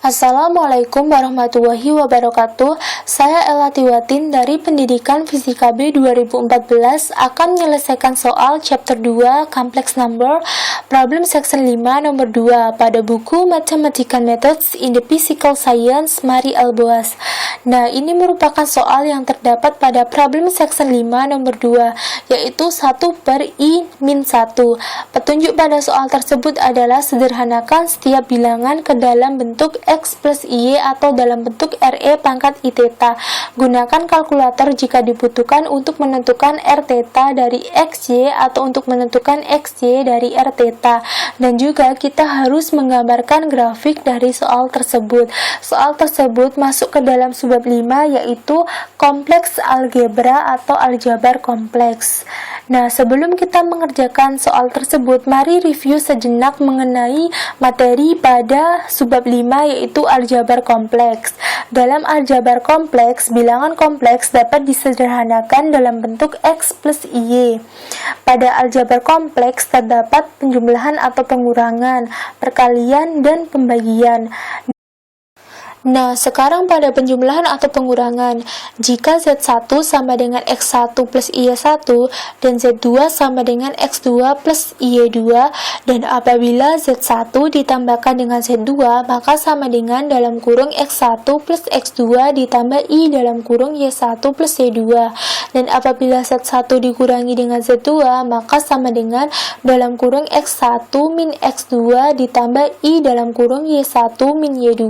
Assalamualaikum warahmatullahi wabarakatuh. Saya Ella Tiwatin dari Pendidikan Fisika B 2014 akan menyelesaikan soal chapter 2 Complex Number Problem Section 5 nomor 2 pada buku Mathematical Methods in the Physical Science Mari Alboas. Nah, ini merupakan soal yang terdapat pada problem section 5 nomor 2, yaitu 1 per I-1. Petunjuk pada soal tersebut adalah sederhanakan setiap bilangan ke dalam bentuk X plus Y atau dalam bentuk RE pangkat I theta. Gunakan kalkulator jika dibutuhkan untuk menentukan R theta dari XY atau untuk menentukan XY dari R theta. Dan juga kita harus menggambarkan grafik dari soal tersebut. Soal tersebut masuk ke dalam subbab 5, yaitu kompleks algebra atau aljabar kompleks. Nah, sebelum kita mengerjakan soal tersebut, mari review sejenak mengenai materi pada subbab 5, yaitu aljabar kompleks. Dalam aljabar kompleks, bilangan kompleks dapat disederhanakan dalam bentuk X plus Y. Pada aljabar kompleks terdapat penjumlahan atau pengurangan, perkalian, dan pembagian. Nah, sekarang pada penjumlahan atau pengurangan, jika Z1 sama dengan X1 plus Y1 dan Z2 sama dengan X2 plus Y2, dan apabila Z1 ditambahkan dengan Z2, maka sama dengan dalam kurung X1 plus X2 ditambah I dalam kurung Y1 plus Y2, dan apabila Z1 dikurangi dengan Z2, maka sama dengan dalam kurung X1 min X2 ditambah I dalam kurung Y1 min Y2.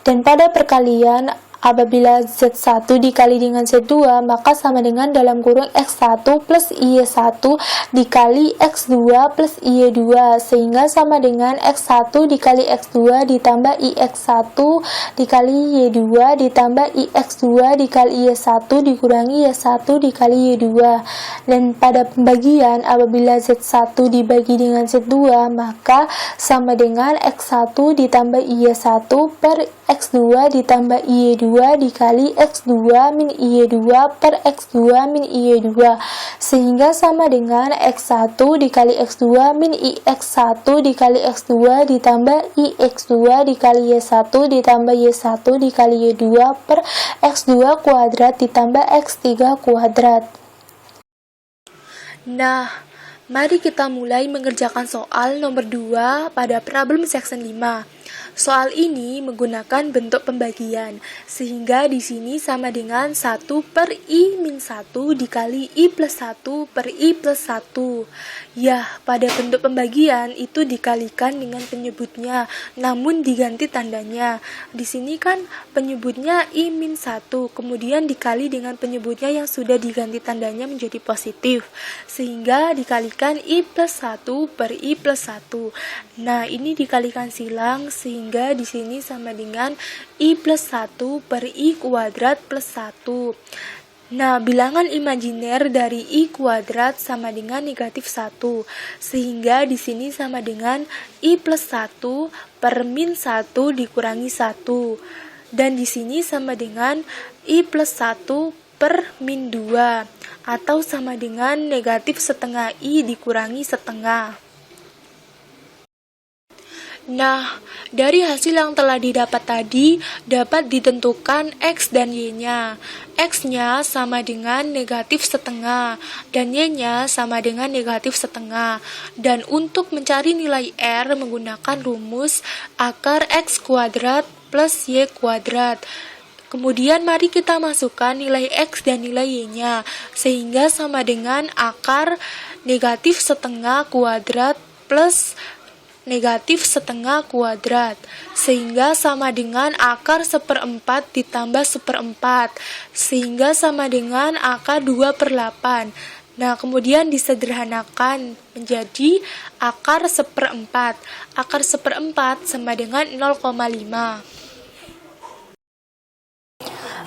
Dan pada perkalian, apabila Z1 dikali dengan Z2, maka sama dengan dalam kurung X1 plus Y1 dikali X2 plus Y2, sehingga sama dengan X1 dikali X2 ditambah IX1 dikali Y2 ditambah IX2 dikali Y1 dikurangi Y1 dikali Y2. Dan pada pembagian, apabila Z1 dibagi dengan Z2, maka sama dengan X1 ditambah Y1 per X2 ditambah Y2 dikali X2 min Y2 per X2 min Y2, sehingga sama dengan X1 dikali X2 min IX1 dikali X2 ditambah IX2 dikali Y1 ditambah Y1 dikali Y2 per X2 kuadrat ditambah X3 kuadrat. Nah, mari kita mulai mengerjakan soal nomor 2 pada problem section 5. Soal ini menggunakan bentuk pembagian, sehingga di sini sama dengan 1 per I-1 dikali I plus 1 per I plus 1. Ya, pada bentuk pembagian itu dikalikan dengan penyebutnya, namun diganti tandanya. Di sini kan penyebutnya I-1, kemudian dikali dengan penyebutnya yang sudah diganti tandanya menjadi positif, sehingga dikalikan I plus 1 per I plus 1. Nah, ini dikalikan silang, sehingga di sini sama dengan I plus 1 per I kuadrat plus 1. Nah, bilangan imajiner dari I kuadrat sama dengan negatif 1, sehingga di sini sama dengan I plus 1 per min 1 dikurangi 1. Dan di sini sama dengan I plus 1 per min 2, atau sama dengan negatif setengah I dikurangi setengah. Nah, dari hasil yang telah didapat tadi, dapat ditentukan X dan Y-nya. X-nya sama dengan negatif setengah, dan Y-nya sama dengan negatif setengah. Dan untuk mencari nilai R menggunakan rumus akar X kuadrat plus Y kuadrat. Kemudian mari kita masukkan nilai X dan nilai Y-nya, sehingga sama dengan akar negatif setengah kuadrat plus negatif setengah kuadrat, sehingga sama dengan akar 1/4 ditambah 1/4, sehingga sama dengan akar 2/8. Nah, kemudian disederhanakan menjadi akar 1/4. Akar 1/4 sama dengan 0,5.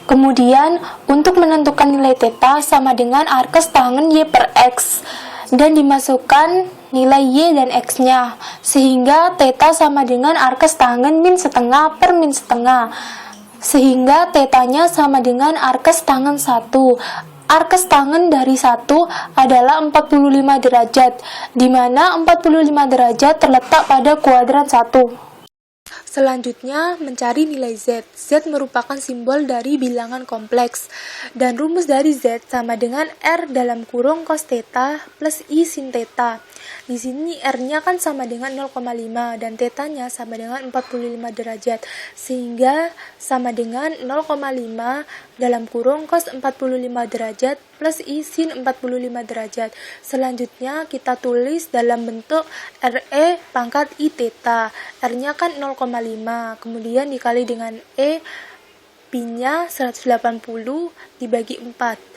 Kemudian, untuk menentukan nilai theta sama dengan arkes tangen Y per X, dan dimasukkan nilai Y dan X-nya, sehingga theta sama dengan arkes tangen min setengah per min setengah, sehingga tetanya sama dengan arkes tangen 1. Arkes tangen dari 1 adalah 45 derajat, di mana 45 derajat terletak pada kuadran 1. Selanjutnya, mencari nilai Z. Z merupakan simbol dari bilangan kompleks. Dan rumus dari Z sama dengan R dalam kurung cos theta plus I sin theta. Di sini R-nya kan sama dengan 0,5 dan theta-nya sama dengan 45 derajat. Sehingga sama dengan 0,5 dalam kurung cos 45 derajat plus I sin 45 derajat. Selanjutnya kita tulis dalam bentuk RE pangkat I theta. R-nya kan 0,5, kemudian dikali dengan E, pi-nya 180 dibagi 4.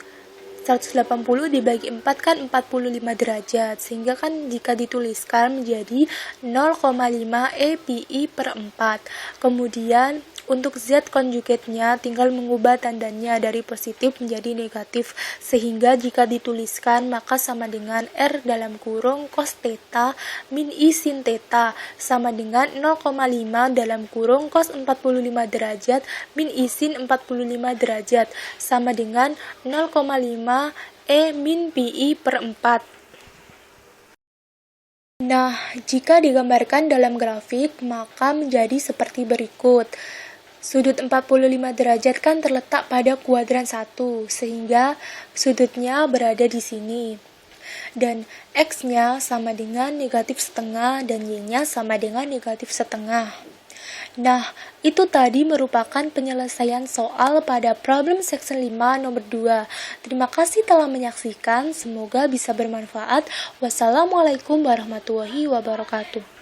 180 dibagi 4 kan 45 derajat, sehingga kan jika dituliskan menjadi 0,5 EPI per 4. Kemudian untuk Z conjugate-nya tinggal mengubah tandanya dari positif menjadi negatif, sehingga jika dituliskan maka sama dengan R dalam kurung cos theta min I sin theta sama dengan 0,5 dalam kurung cos 45 derajat min I sin 45 derajat sama dengan 0,5 E min PI per 4. Nah, jika digambarkan dalam grafik, maka menjadi seperti berikut. Sudut 45 derajat kan terletak pada kuadran 1, sehingga sudutnya berada di sini. Dan X-nya sama dengan negatif setengah dan Y-nya sama dengan negatif setengah. Nah, itu tadi merupakan penyelesaian soal pada problem section 5 nomor 2. Terima kasih telah menyaksikan, semoga bisa bermanfaat. Wassalamualaikum warahmatullahi wabarakatuh.